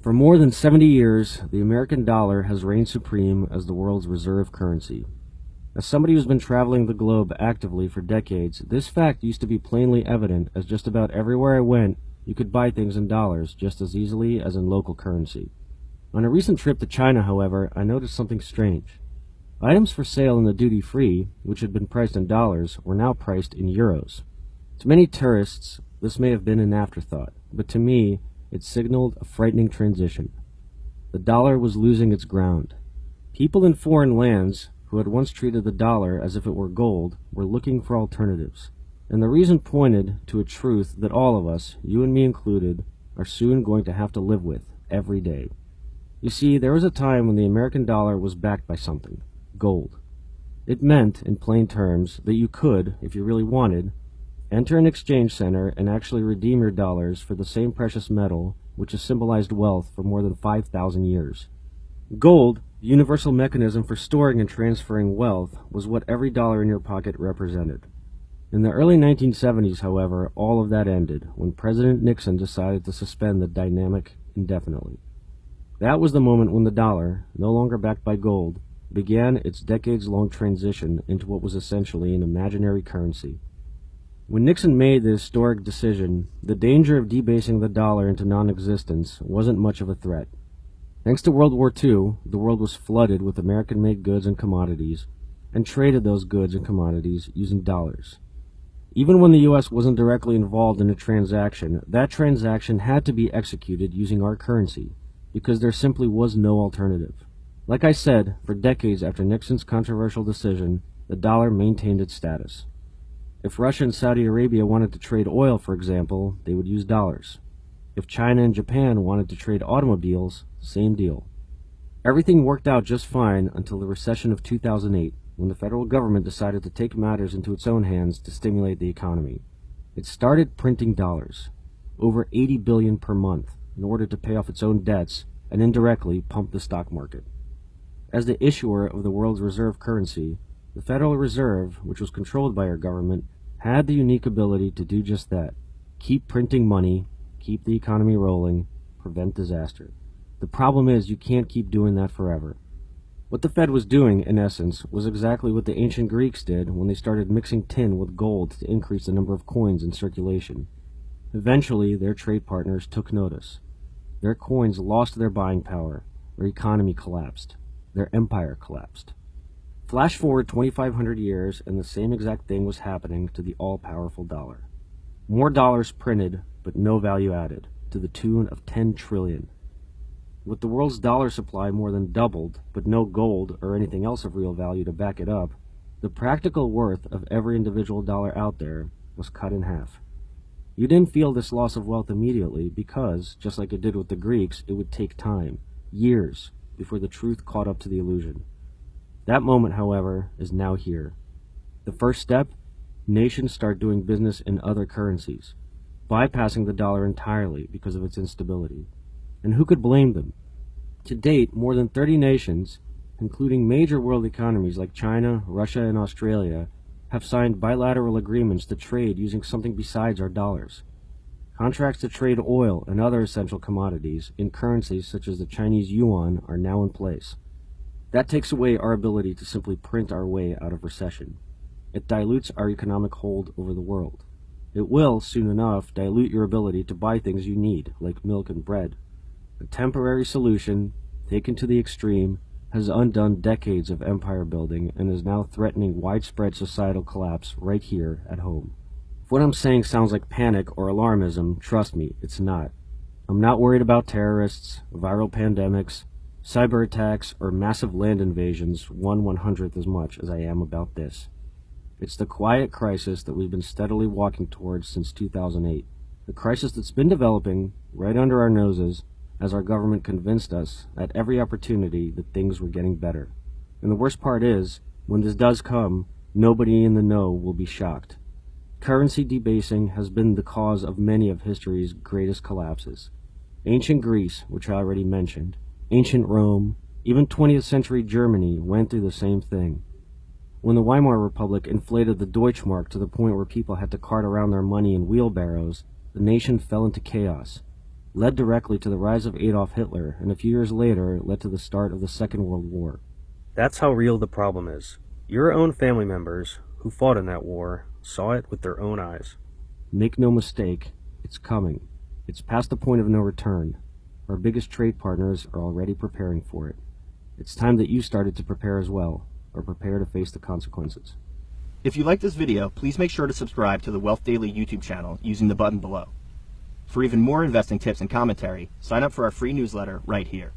For more than 70 years, the American dollar has reigned supreme as the world's reserve currency. As somebody who's been traveling the globe actively for decades, this fact used to be plainly evident, as just about everywhere I went, you could buy things in dollars just as easily as in local currency. On a recent trip to China, however, I noticed something strange. Items for sale in the duty-free, which had been priced in dollars, were now priced in euros. To many tourists, this may have been an afterthought, but to me, it signaled a frightening transition. The dollar was losing its ground. People in foreign lands, who had once treated the dollar as if it were gold, were looking for alternatives. And the reason pointed to a truth that all of us, you and me included, are soon going to have to live with every day. You see, there was a time when the American dollar was backed by something, gold. It meant, in plain terms, that you could, if you really wanted, enter an exchange center and actually redeem your dollars for the same precious metal which has symbolized wealth for more than 5,000 years. Gold, the universal mechanism for storing and transferring wealth, was what every dollar in your pocket represented. In the early 1970s, however, all of that ended when President Nixon decided to suspend the dynamic indefinitely. That was the moment when the dollar, no longer backed by gold, began its decades-long transition into what was essentially an imaginary currency. When Nixon made the historic decision, the danger of debasing the dollar into non-existence wasn't much of a threat. Thanks to World War II, the world was flooded with American-made goods and commodities, and traded those goods and commodities using dollars. Even when the U.S. wasn't directly involved in a transaction, that transaction had to be executed using our currency, because there simply was no alternative. Like I said, for decades after Nixon's controversial decision, the dollar maintained its status. If Russia and Saudi Arabia wanted to trade oil, for example, they would use dollars. If China and Japan wanted to trade automobiles, same deal. Everything worked out just fine until the recession of 2008, when the federal government decided to take matters into its own hands to stimulate the economy. It started printing dollars, over $80 billion per month, in order to pay off its own debts and indirectly pump the stock market. As the issuer of the world's reserve currency, the Federal Reserve, which was controlled by our government, had the unique ability to do just that: keep printing money, keep the economy rolling, prevent disaster. The problem is you can't keep doing that forever. What the Fed was doing, in essence, was exactly what the ancient Greeks did when they started mixing tin with gold to increase the number of coins in circulation. Eventually, their trade partners took notice. Their coins lost their buying power, their economy collapsed, their empire collapsed. Flash forward 2,500 years, and the same exact thing was happening to the all-powerful dollar. More dollars printed, but no value added, to the tune of 10 trillion. With the world's dollar supply more than doubled, but no gold or anything else of real value to back it up, the practical worth of every individual dollar out there was cut in half. You didn't feel this loss of wealth immediately because, just like it did with the Greeks, it would take time, years, before the truth caught up to the illusion. That moment, however, is now here. The first step: nations start doing business in other currencies, bypassing the dollar entirely because of its instability. And who could blame them? To date, more than 30 nations, including major world economies like China, Russia, and Australia, have signed bilateral agreements to trade using something besides our dollars. Contracts to trade oil and other essential commodities in currencies such as the Chinese yuan are now in place. That takes away our ability to simply print our way out of recession. It dilutes our economic hold over the world. It will, soon enough, dilute your ability to buy things you need, like milk and bread. A temporary solution, taken to the extreme, has undone decades of empire building and is now threatening widespread societal collapse right here at home. If what I'm saying sounds like panic or alarmism, trust me, it's not. I'm not worried about terrorists, viral pandemics, cyber attacks, or massive land invasions 1/100th as much as I am about this. It's the quiet crisis that we've been steadily walking towards since 2008. The crisis that's been developing right under our noses as our government convinced us at every opportunity that things were getting better. And the worst part is, when this does come, nobody in the know will be shocked. Currency debasing has been the cause of many of history's greatest collapses. Ancient Greece, which I already mentioned, ancient Rome, even 20th century Germany went through the same thing. When the Weimar Republic inflated the Deutschmark to the point where people had to cart around their money in wheelbarrows, the nation fell into chaos. led directly to the rise of Adolf Hitler, and a few years later it led to the start of the Second World War. That's how real the problem is. Your own family members who fought in that war saw it with their own eyes. Make no mistake, it's coming. It's past the point of no return. Our biggest trade partners are already preparing for it. It's time that you started to prepare as well, or prepare to face the consequences. If you like this video, please make sure to subscribe to the Wealth Daily YouTube channel using the button below. For even more investing tips and commentary, sign up for our free newsletter right here.